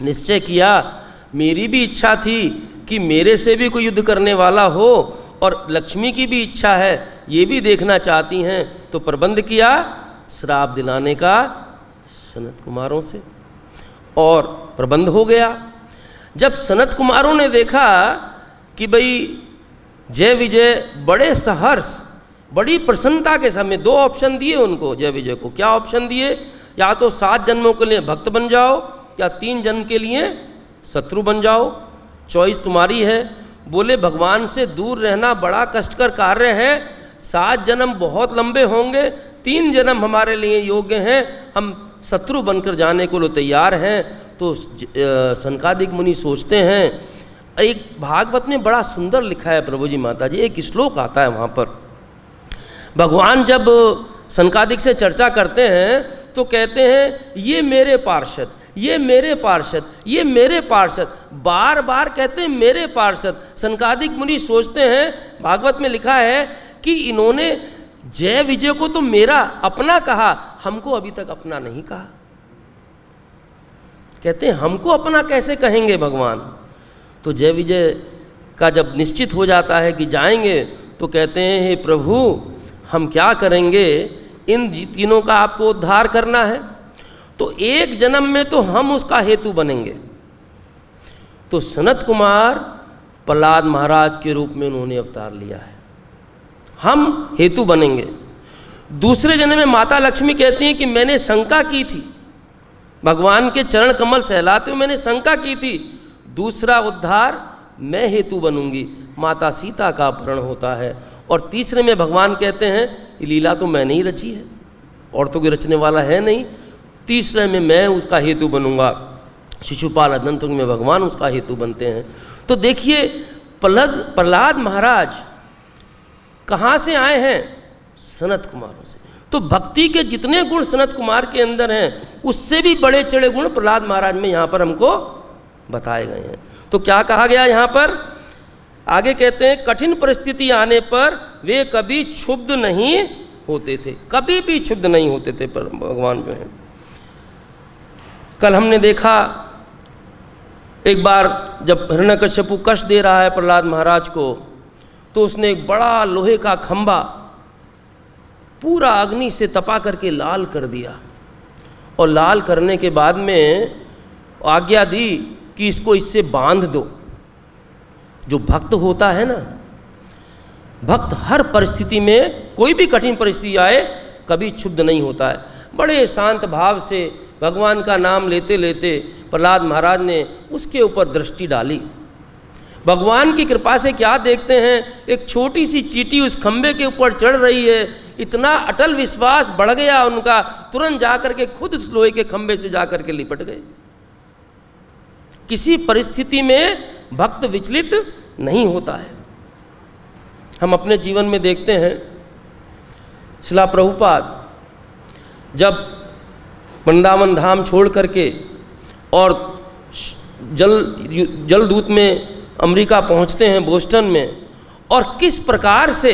निश्चय किया मेरी भी इच्छा थी कि मेरे से भी कोई युद्ध करने वाला हो, और लक्ष्मी की भी इच्छा है, ये भी देखना चाहती हैं। तो प्रबंध किया श्राप दिलाने का सनत कुमारों से, और प्रबंध हो गया। जब सनत कुमारों ने देखा कि भाई जय विजय बड़े सहर्ष, बड़ी प्रसन्नता के साथ में 2 ऑप्शन दिए उनको, जय विजय को। क्या ऑप्शन दिए? या तो 7 जन्मों के लिए भक्त बन जाओ, या 3 जन्म के लिए शत्रु बन जाओ, चॉइस तुम्हारी है। बोले भगवान से दूर रहना बड़ा कष्टकर कार्य है, 7 जन्म बहुत लंबे होंगे, 3 जन्म हमारे लिए योग्य हैं, हम शत्रु बनकर जाने को तैयार हैं। तो सनकादिक मुनि सोचते हैं, एक भागवत में बड़ा सुंदर लिखा है प्रभु जी माता जी, एक श्लोक आता है वहाँ पर। भगवान जब सनकादिक से चर्चा करते हैं तो कहते हैं ये मेरे पार्षद, ये मेरे पार्षद, ये मेरे पार्षद, बार बार कहते हैं मेरे पार्षद। सनकादिक मुनि सोचते हैं, भागवत में लिखा है कि इन्होंने जय विजय को तो मेरा अपना कहा, हमको अभी तक अपना नहीं कहा। कहते हैं हमको अपना कैसे कहेंगे भगवान? तो जय विजय का जब निश्चित हो जाता है कि जाएंगे, तो कहते हैं हे प्रभु हम क्या करेंगे, इन तीनों का आपको उद्धार करना है, तो 1 जन्म में तो हम उसका हेतु बनेंगे। तो सनत कुमार प्रहलाद महाराज के रूप में उन्होंने अवतार लिया है, हम हेतु बनेंगे। दूसरे जन्म में माता लक्ष्मी कहती हैं कि मैंने शंका की थी, भगवान के चरण कमल सहलाते हुए मैंने शंका की थी, दूसरा उद्धार मैं हेतु बनूंगी, माता सीता का अपहरण होता है। और तीसरे में भगवान कहते हैं ये लीला तो मैंने ही रची है, और तो कोई रचने वाला है नहीं, तीसरे में मैं उसका हेतु बनूंगा। शिशुपाल अदंत में भगवान उसका हेतु बनते हैं। तो देखिए प्रहलाद महाराज कहाँ से आए हैं? सनत कुमारों से। तो भक्ति के जितने गुण सनत कुमार के अंदर हैं, उससे भी बड़े चढ़े गुण प्रहलाद महाराज में यहाँ पर हमको बताए गए हैं। तो क्या कहा गया यहाँ पर? आगे कहते हैं कठिन परिस्थिति आने पर वे कभी क्षुब्ध नहीं होते थे, कभी भी क्षुब्ध नहीं होते थे पर भगवान जो है। कल हमने देखा एक बार जब हिरण्यकश्यपु कष्ट दे रहा है प्रहलाद महाराज को, तो उसने एक बड़ा लोहे का खंभा पूरा अग्नि से तपा करके लाल कर दिया, और लाल करने के बाद में आज्ञा दी कि इसको इससे बांध दो। जो भक्त होता है ना, भक्त हर परिस्थिति में, कोई भी कठिन परिस्थिति आए कभी क्षुब्ध नहीं होता है। बड़े शांत भाव से भगवान का नाम लेते लेते प्रहलाद महाराज ने उसके ऊपर दृष्टि डाली। भगवान की कृपा से क्या देखते हैं, एक छोटी सी चींटी उस खंबे के ऊपर चढ़ रही है, इतना अटल विश्वास बढ़ गया उनका, तुरंत जाकर के खुद उस लोहे के खंबे से जाकर के लिपट गए। किसी परिस्थिति में भक्त विचलित नहीं होता है। हम अपने जीवन में देखते हैं, श्रील प्रभुपाद जब वृंदावन धाम छोड़ करके और जलदूत में अमेरिका पहुंचते हैं, बोस्टन में, और किस प्रकार से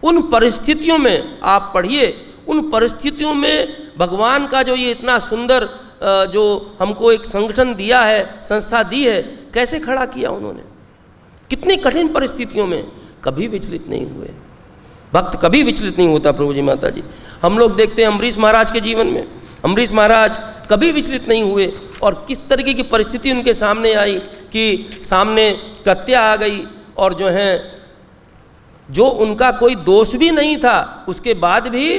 उन परिस्थितियों में, आप पढ़िए, उन परिस्थितियों में भगवान का जो ये इतना सुंदर जो हमको एक संगठन दिया है, संस्था दी है, कैसे खड़ा किया उन्होंने, कितनी कठिन परिस्थितियों में कभी विचलित नहीं हुए। भक्त कभी विचलित नहीं होता प्रभु जी माता जी। हम लोग देखते हैं अम्बरीश महाराज के जीवन में, अम्बरीश महाराज कभी विचलित नहीं हुए, और किस तरीके की परिस्थिति उनके सामने आई कि सामने कत्या आ गई, और जो है जो उनका कोई दोष भी नहीं था, उसके बाद भी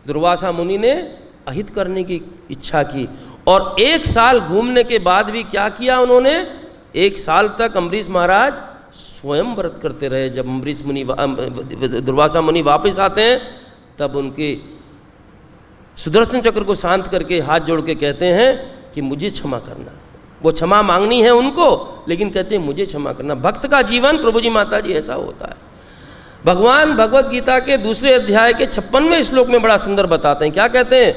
दुर्वासा मुनि ने अहित करने की इच्छा की। और 1 साल घूमने के बाद भी क्या किया उन्होंने? 1 साल तक अम्बरीश महाराज स्वयं व्रत करते रहे। जब अम्बरीश मुनि दुर्वासा मुनि वापस आते हैं तब उनके सुदर्शन चक्र को शांत करके हाथ जोड़ के कहते हैं कि मुझे क्षमा करना। वो क्षमा मांगनी है उनको, लेकिन कहते हैं मुझे क्षमा करना। भक्त का जीवन प्रभु जी माता जी ऐसा होता है। भगवान भगवत गीता के 2 अध्याय के 56वें श्लोक में बड़ा सुंदर बताते हैं। क्या कहते हैं?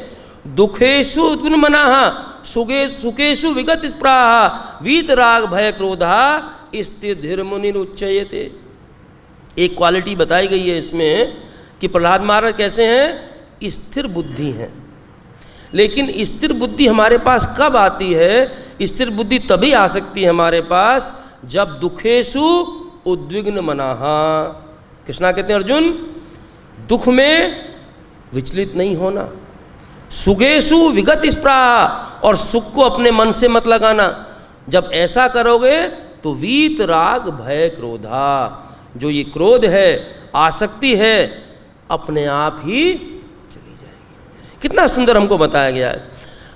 दुखेषु उद्विग्नमनाः सुखेषु विगत स्पृहाः वीतराग भय क्रोधा स्थिर धीर मुनिरुच्यते। एक क्वालिटी बताई गई है इसमें कि प्रहलाद महाराज कैसे हैं? स्थिर बुद्धि हैं। लेकिन स्थिर बुद्धि हमारे पास कब आती है? स्थिर बुद्धि तभी आ सकती है हमारे पास जब दुखेषु उद्विग्न मनाः। कृष्णा कहते हैं अर्जुन, दुख में विचलित नहीं होना, सुखेषु विगत स्पृहा, और सुख को अपने मन से मत लगाना। जब ऐसा करोगे तो वीत राग भय क्रोधा, जो ये क्रोध है, आसक्ति है, अपने आप ही चली जाएगी। कितना सुंदर हमको बताया गया है।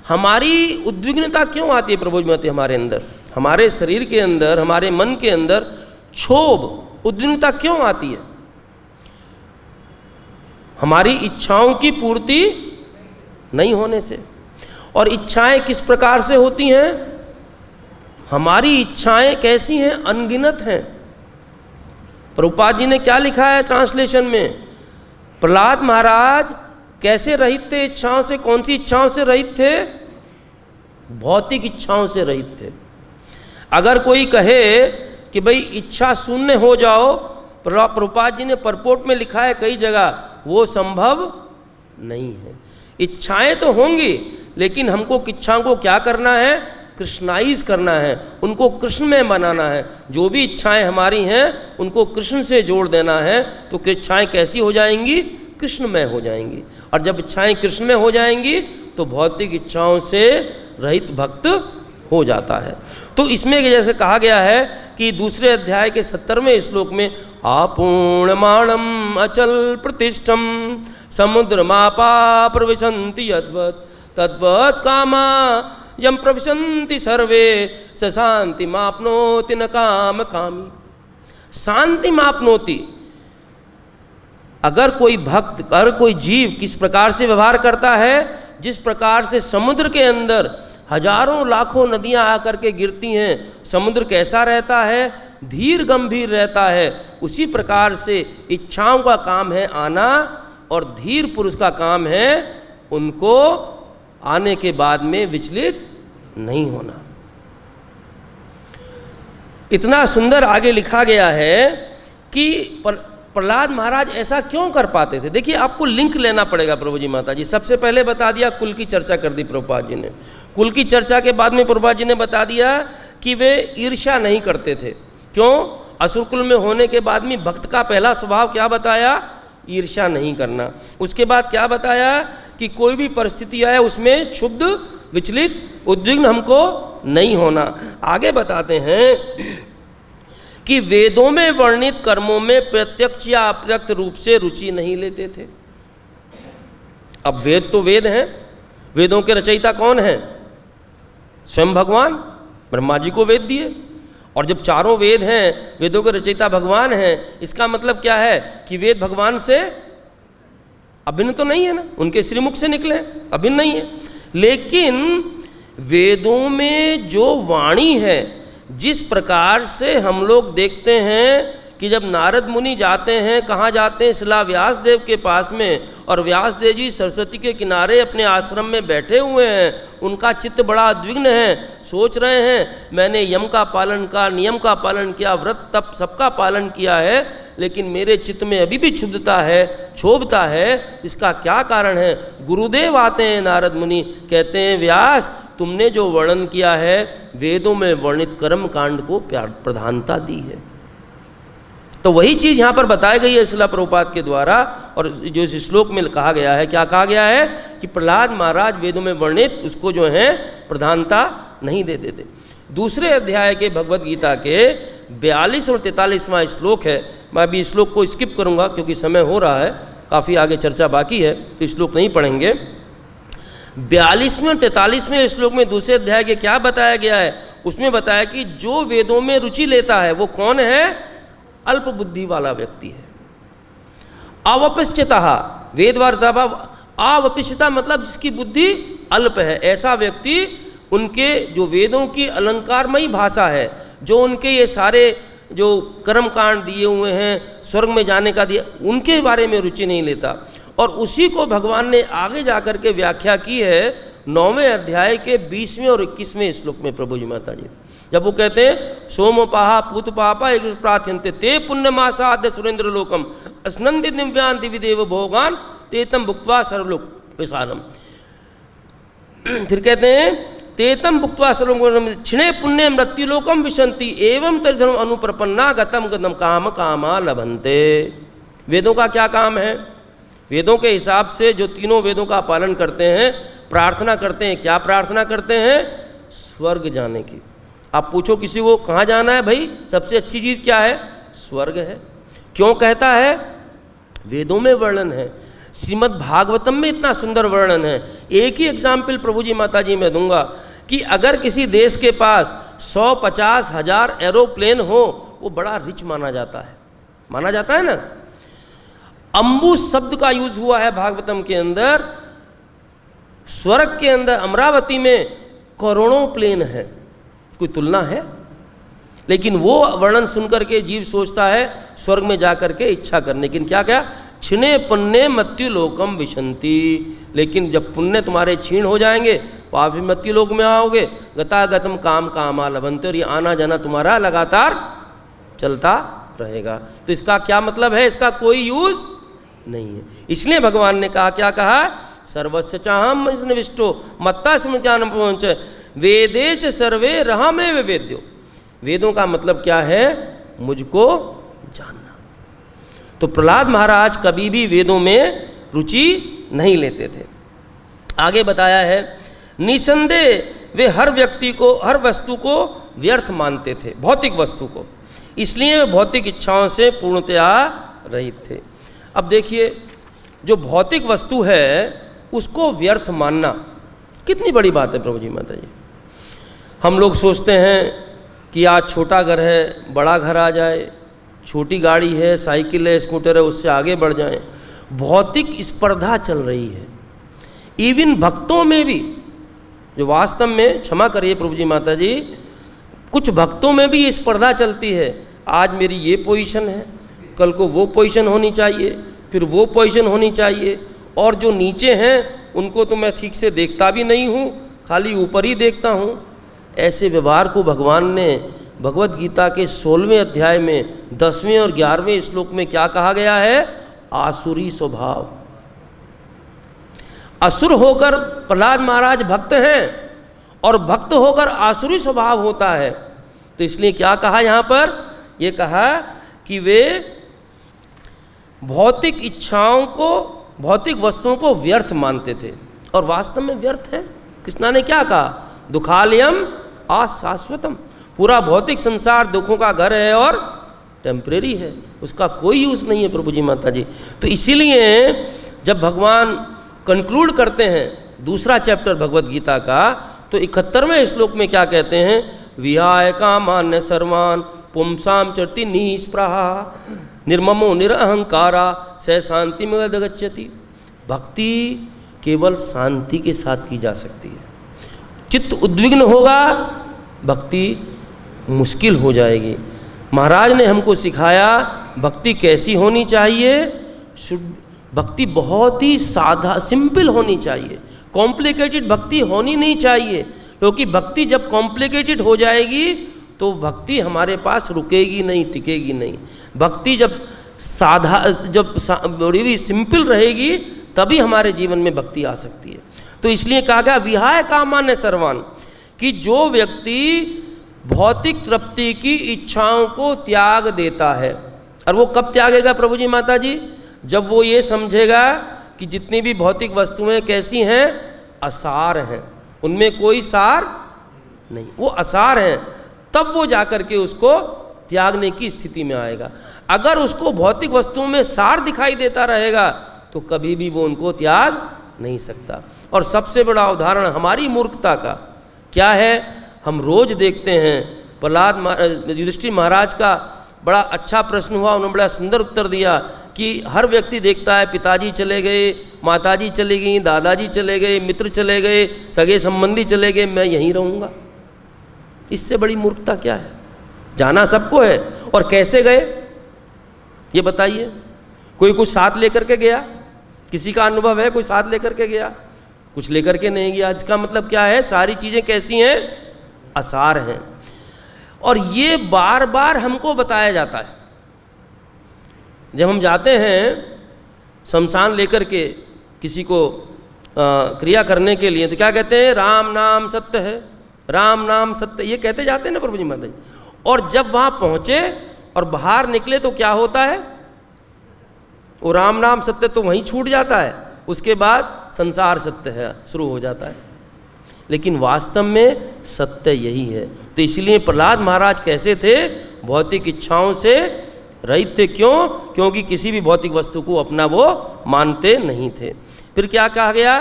हमारी उद्विग्नता क्यों आती है प्रभु जी माता हमारे अंदर, हमारे शरीर के अंदर, हमारे मन के अंदर क्षोभ, उद्विग्नता क्यों आती है? हमारी इच्छाओं की पूर्ति नहीं होने से। और इच्छाएं किस प्रकार से होती हैं? हमारी इच्छाएं कैसी हैं? अनगिनत हैं। प्रभुपाद जी ने क्या लिखा है ट्रांसलेशन में? प्रहलाद महाराज कैसे रहित थे इच्छाओं से? कौन सी इच्छाओं से रहित थे? भौतिक इच्छाओं से रहित थे। अगर कोई कहे कि भाई इच्छा शून्य हो जाओ, प्रभुपाद जी ने परपोर्ट में लिखा है कई जगह, वो संभव नहीं है। इच्छाएं तो होंगी, लेकिन हमको इच्छाओं को क्या करना है? कृष्णाइज करना है, उनको कृष्ण में बनाना है। जो भी इच्छाएं हमारी हैं उनको कृष्ण से जोड़ देना है, तो इच्छाएं कैसी हो जाएंगी? कृष्णमय हो जाएंगी। और जब इच्छाएं कृष्णमय हो जाएंगी तो भौतिक इच्छाओं से रहित भक्त हो जाता है। तो इसमें जैसे कहा गया है कि 2 अध्याय के 70वें श्लोक में आपूर्णमाणम अचल प्रतिष्ठम समुद्रमापा प्रविशन्ति यद्वत् तद्वत् कामा यम प्रविशन्ति सर्वे स शांति माप्नोति न काम कामी। शांति माप्नोति, अगर कोई भक्त, अगर कोई जीव किस प्रकार से व्यवहार करता है, जिस प्रकार से समुद्र के अंदर हजारों लाखों नदियां आकर के गिरती हैं, समुद्र कैसा रहता है? धीर गंभीर रहता है। उसी प्रकार से इच्छाओं का काम है आना, और धीर पुरुष का काम है उनको आने के बाद में विचलित नहीं होना। इतना सुंदर आगे लिखा गया है कि प्रहलाद महाराज ऐसा क्यों कर पाते थे। देखिए, आपको लिंक लेना पड़ेगा प्रभु जी माता जी। सबसे पहले बता दिया, कुल की चर्चा कर दी प्रभुपाद जी ने। कुल की चर्चा के बाद में प्रभुपाद जी ने बता दिया कि वे ईर्ष्या नहीं करते थे। क्यों? असुर कुल में होने के बाद में भक्त का पहला स्वभाव क्या बताया? ईर्ष्या नहीं करना। उसके बाद क्या बताया कि कोई भी परिस्थिति आए उसमें क्षुब्ध, विचलित, उद्विग्न हमको नहीं होना। आगे बताते हैं कि वेदों में वर्णित कर्मों में प्रत्यक्ष या अप्रत्यक्ष रूप से रुचि नहीं लेते थे। अब वेद तो वेद हैं, वेदों के रचयिता कौन हैं? स्वयं भगवान ब्रह्मा जी को वेद दिए, और जब चारों वेद हैं, वेदों के रचयिता भगवान हैं, इसका मतलब क्या है कि वेद भगवान से अभिन्न तो नहीं है ना, उनके श्रीमुख से निकले, अभिन्न नहीं है। लेकिन वेदों में जो वाणी है, जिस प्रकार से हम लोग देखते हैं कि जब नारद मुनि जाते हैं, कहाँ जाते हैं? शिला व्यास देव के पास में, और व्यास देव जी सरस्वती के किनारे अपने आश्रम में बैठे हुए हैं। उनका चित्त बड़ा उद्विग्न है, सोच रहे हैं मैंने यम का पालन का, नियम का पालन किया, व्रत तप सबका पालन किया है, लेकिन मेरे चित्त में अभी भी क्षुब्धता है, क्षोभता है। इसका क्या कारण है? गुरुदेव आते हैं, नारद मुनि कहते हैं व्यास तुमने जो वर्णन किया है, वेदों में वर्णित कर्म कांड को प्रधानता दी है। तो वही चीज़ यहाँ पर बताई गई है शिला प्रभुपाद के द्वारा। और जो इस श्लोक में कहा गया है, क्या कहा गया है कि प्रहलाद महाराज वेदों में वर्णित उसको जो है प्रधानता नहीं दे देते। दूसरे अध्याय के भगवत गीता के 42 और 43वां श्लोक है। मैं अभी श्लोक को स्किप करूंगा क्योंकि समय हो रहा है, काफ़ी आगे चर्चा बाकी है, तो श्लोक नहीं पढ़ेंगे। 42वें और 43वें श्लोक में दूसरे अध्याय के क्या बताया गया है? उसमें बताया कि जो वेदों में रुचि लेता है वो कौन है? अल्प बुद्धि वाला व्यक्ति है। अवपिष्टता, वेदवार्ता अवपिष्टता मतलब जिसकी बुद्धि अल्प है, ऐसा व्यक्ति उनके जो वेदों की अलंकारमयी भाषा है, जो उनके ये सारे जो कर्म कांड दिए हुए हैं, स्वर्ग में जाने का दिया, उनके बारे में रुचि नहीं लेता। और उसी को भगवान ने आगे जाकर के व्याख्या की है 9वें अध्याय के 20वें और 21वें श्लोक में। प्रभु जी माता जी जब वो कहते हैं सोमोपाहा पूत पापा एक प्रार्थ्यन्ते ते पुण्यमासाद्य सुरेंद्र लोकम स्नंदि दिव्यान दिव्य देव भोगान तेतम भुक्त्वा सर्वलोक विशालम। फिर कहते हैं तेतम भुक्त्वा सर्वलोकम क्षिणे पुण्य मृत्युलोकम विशंति एवं तद्धर्म अनुप्रपन्ना गतम गतम काम कामा लभन्ते। वेदों का क्या काम है? वेदों के हिसाब से जो तीनों वेदों का पालन करते हैं, प्रार्थना करते हैं। क्या प्रार्थना करते हैं? स्वर्ग जाने की। आप पूछो किसी को कहाँ जाना है भाई, सबसे अच्छी चीज़ क्या है? स्वर्ग है। क्यों कहता है? वेदों में वर्णन है, श्रीमद् भागवतम में इतना सुंदर वर्णन है। एक ही एग्जाम्पल प्रभु जी माता जी मैं दूंगा कि अगर किसी देश के पास 150 हज़ार एरोप्लेन हो, वो बड़ा रिच माना जाता है ना। अम्बु शब्द का यूज हुआ है भागवतम के अंदर। स्वर्ग के अंदर अमरावती में करोड़ों प्लेन है, कोई तुलना है? लेकिन वो वर्णन सुनकर के जीव सोचता है स्वर्ग में जाकर के इच्छा करने, लेकिन क्या क्षिणे पुण्य मृत्यु लोकम विशंति। लेकिन जब पुण्य तुम्हारे क्षीण हो जाएंगे तो आप भी मृत्यु लोक में आओगे। गतागतम काम कामा लभन्ते, और ये आना जाना तुम्हारा लगातार चलता रहेगा। तो इसका क्या मतलब है? इसका कोई यूज नहीं है। इसलिए भगवान ने कहा, क्या कहा? सर्वस्य चाहम निविष्टो मत्ता स्मृत्यान पहुंच वेदे च सर्वे रहमेव वेद्यो। वेदों का मतलब क्या है? मुझको जानना। तो प्रहलाद महाराज कभी भी वेदों में रुचि नहीं लेते थे। आगे बताया है निसंदेह वे हर व्यक्ति को, हर वस्तु को व्यर्थ मानते थे, भौतिक वस्तु को। इसलिए वे भौतिक इच्छाओं से पूर्णतया रहित थे। अब देखिए, जो भौतिक वस्तु है उसको व्यर्थ मानना कितनी बड़ी बात है प्रभु जी माता जी। हम लोग सोचते हैं कि आज छोटा घर है, बड़ा घर आ जाए, छोटी गाड़ी है, साइकिल है, स्कूटर है, उससे आगे बढ़ जाएं। भौतिक स्पर्धा चल रही है। इवन भक्तों में भी, जो वास्तव में, क्षमा करिए प्रभु जी माता जी, कुछ भक्तों में भी ये स्पर्धा चलती है। आज मेरी ये पोजीशन है, कल को वो पोजीशन होनी चाहिए, फिर वो पोजीशन होनी चाहिए, और जो नीचे हैं उनको तो मैं ठीक से देखता भी नहीं हूँ, खाली ऊपर ही देखता हूँ। ऐसे व्यवहार को भगवान ने भगवत गीता के 16वें अध्याय में 10वें और 11वें श्लोक में क्या कहा गया है? आसुरी स्वभाव। असुर होकर प्रहलाद महाराज भक्त हैं और भक्त होकर आसुरी स्वभाव होता है। तो इसलिए क्या कहा यहाँ पर? ये कहा कि वे भौतिक इच्छाओं को, भौतिक वस्तुओं को व्यर्थ मानते थे, और वास्तव में व्यर्थ है। कृष्णा ने क्या कहा? दुखालयम अशाश्वतम। पूरा भौतिक संसार दुखों का घर है और टेम्परेरी है, उसका कोई यूज़ नहीं है प्रभु जी माता जी। तो इसीलिए जब भगवान कंक्लूड करते हैं दूसरा चैप्टर भगवत गीता का, तो 71वें श्लोक में क्या कहते हैं? विहाय कामान्य सर्वान् पुंसाम चरति निःस्पृहा निर्ममो निरअहंकारा स शांति में गच्छति। भक्ति केवल शांति के साथ की जा सकती है। चित्त उद्विग्न होगा, भक्ति मुश्किल हो जाएगी। महाराज ने हमको सिखाया भक्ति कैसी होनी चाहिए। भक्ति बहुत ही सादा, सिंपल होनी चाहिए। कॉम्प्लिकेटेड भक्ति होनी नहीं चाहिए, क्योंकि भक्ति जब कॉम्प्लिकेटेड हो जाएगी तो भक्ति हमारे पास रुकेगी नहीं, टिकेगी नहीं। भक्ति जब बड़ी सिंपल रहेगी तभी हमारे जीवन में भक्ति आ सकती है। तो इसलिए कहा गया विहाय कामान्य सर्वान्, कि जो व्यक्ति भौतिक तृप्ति की इच्छाओं को त्याग देता है, और वो कब त्यागेगा प्रभु जी माता जी? जब वो ये समझेगा कि जितनी भी भौतिक वस्तुएं कैसी हैं? असार हैं, उनमें कोई सार नहीं, वो असार हैं, तब वो जाकर के उसको त्यागने की स्थिति में आएगा। अगर उसको भौतिक वस्तुओं में सार दिखाई देता रहेगा तो कभी भी वो उनको त्याग नहीं सकता। और सबसे बड़ा उदाहरण हमारी मूर्खता का क्या है, हम रोज देखते हैं। प्रहलाद युधिष्ठिर महाराज का बड़ा अच्छा प्रश्न हुआ, उन्होंने बड़ा सुंदर उत्तर दिया कि हर व्यक्ति देखता है पिताजी चले गए, माताजी चली गई, दादाजी चले गए, मित्र चले गए, सगे संबंधी चले गए, मैं यहीं रहूँगा। इससे बड़ी मूर्खता क्या है? जाना सबको है, और कैसे गए ये बताइए? कोई कुछ साथ लेकर के गया? किसी का अनुभव है कोई साथ लेकर के गया? कुछ लेकर के नहीं गया। इसका मतलब क्या है? सारी चीज़ें कैसी हैं? असार हैं। और ये बार बार हमको बताया जाता है। जब हम जाते हैं शमशान लेकर के किसी को क्रिया करने के लिए, तो क्या कहते हैं? राम नाम सत्य है, राम नाम सत्य, ये कहते जाते हैं ना प्रभु जी माता जी। और जब वहाँ पहुँचे और बाहर निकले तो क्या होता है? वो राम नाम सत्य तो वहीं छूट जाता है, उसके बाद संसार सत्य है शुरू हो जाता है। लेकिन वास्तव में सत्य यही है। तो इसलिए प्रहलाद महाराज कैसे थे? भौतिक इच्छाओं से रहित थे। क्यों? क्योंकि किसी भी भौतिक वस्तु को अपना वो मानते नहीं थे। फिर क्या कहा गया?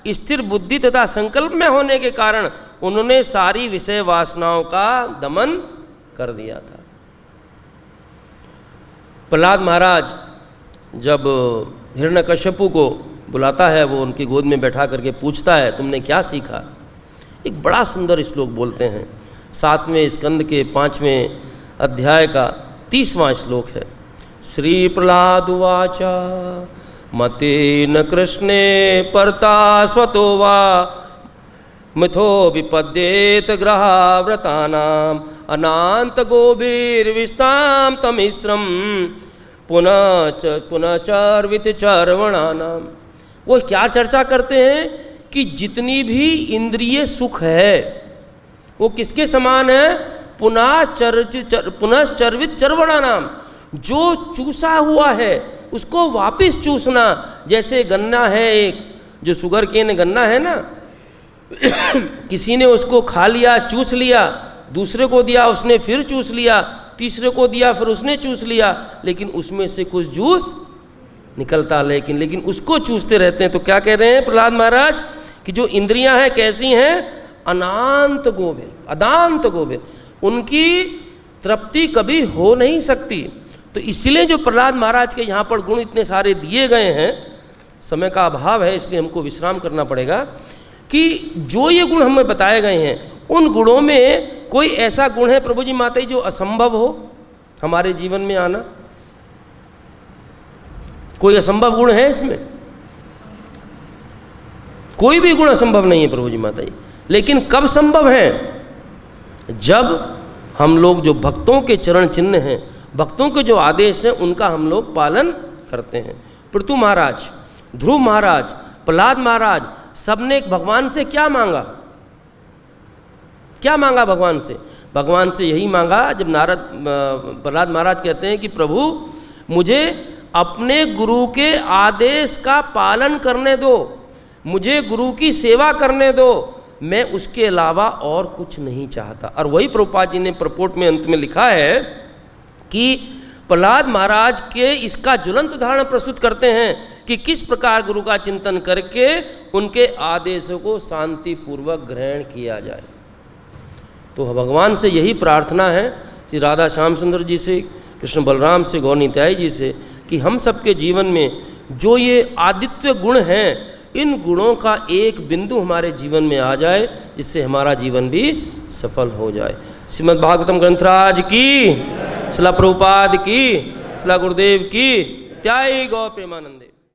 स्थिर बुद्धि तथा संकल्प में होने के कारण उन्होंने सारी विषय वासनाओं का दमन कर दिया था। प्रहलाद महाराज जब हिरण्यकश्यपु को बुलाता है, वो उनकी गोद में बैठा करके पूछता है तुमने क्या सीखा? एक बड़ा सुंदर श्लोक बोलते हैं। 7वें स्कंद के 5वें अध्याय का 30वां श्लोक है। श्री प्रहलाद उवाच मतेन कृष्णे परता स्वतो वा मिथो विपद्येत ग्रहाव्रतानाम अनांत गोभीर्विस्ताम तमिश्रम पुनः चर्वित चर्वणानाम। वो क्या चर्चा करते हैं कि जितनी भी इंद्रिय सुख है वो किसके समान है? पुनश्चर्वित चर्वणानाम। जो चूसा हुआ है उसको वापस चूसना। जैसे गन्ना है, एक जो शुगर केन गन्ना है ना, किसी ने उसको खा लिया, चूस लिया, दूसरे को दिया उसने फिर चूस लिया, तीसरे को दिया फिर उसने चूस लिया, लेकिन उसमें से कुछ जूस निकलता लेकिन उसको चूसते रहते हैं। तो क्या कह रहे हैं प्रहलाद महाराज कि जो इंद्रियां हैं कैसी हैं? अनंत गोभीर, अदांत गोभीर, उनकी तृप्ति कभी हो नहीं सकती। तो इसलिए जो प्रहलाद महाराज के यहाँ पर गुण इतने सारे दिए गए हैं, समय का अभाव है इसलिए हमको विश्राम करना पड़ेगा, कि जो ये गुण हमें बताए गए हैं उन गुणों में कोई ऐसा गुण है प्रभु जी माता जी जो असंभव हो हमारे जीवन में आना? कोई असंभव गुण है इसमें? कोई भी गुण असंभव नहीं है प्रभु जी माता जी। लेकिन कब संभव है? जब हम लोग जो भक्तों के चरण चिन्ह हैं, भक्तों के जो आदेश हैं, उनका हम लोग पालन करते हैं। पृथु महाराज, ध्रुव महाराज, प्रहलाद महाराज, सबने भगवान से क्या मांगा? क्या मांगा भगवान से? भगवान से यही मांगा, जब प्रहलाद महाराज कहते हैं कि प्रभु मुझे अपने गुरु के आदेश का पालन करने दो, मुझे गुरु की सेवा करने दो, मैं उसके अलावा और कुछ नहीं चाहता। और वही प्रभुपाद जी ने प्रपोट में अंत में लिखा है कि प्रहलाद महाराज के इसका ज्वलंत उदाहरण प्रस्तुत करते हैं कि किस प्रकार गुरु का चिंतन करके उनके आदेशों को शांतिपूर्वक ग्रहण किया जाए। तो भगवान से यही प्रार्थना है, श्री राधा श्याम सुंदर जी से, कृष्ण बलराम से, गौर नित्याई जी से, कि हम सबके जीवन में जो ये आदित्य गुण हैं, इन गुणों का एक बिंदु हमारे जीवन में आ जाए, जिससे हमारा जीवन भी सफल हो जाए। श्रीमद् भागवतम ग्रंथराज की, श्रील प्रभुपाद की, श्रील गुरुदेव की, त्याई गौ प्रेमानंदे।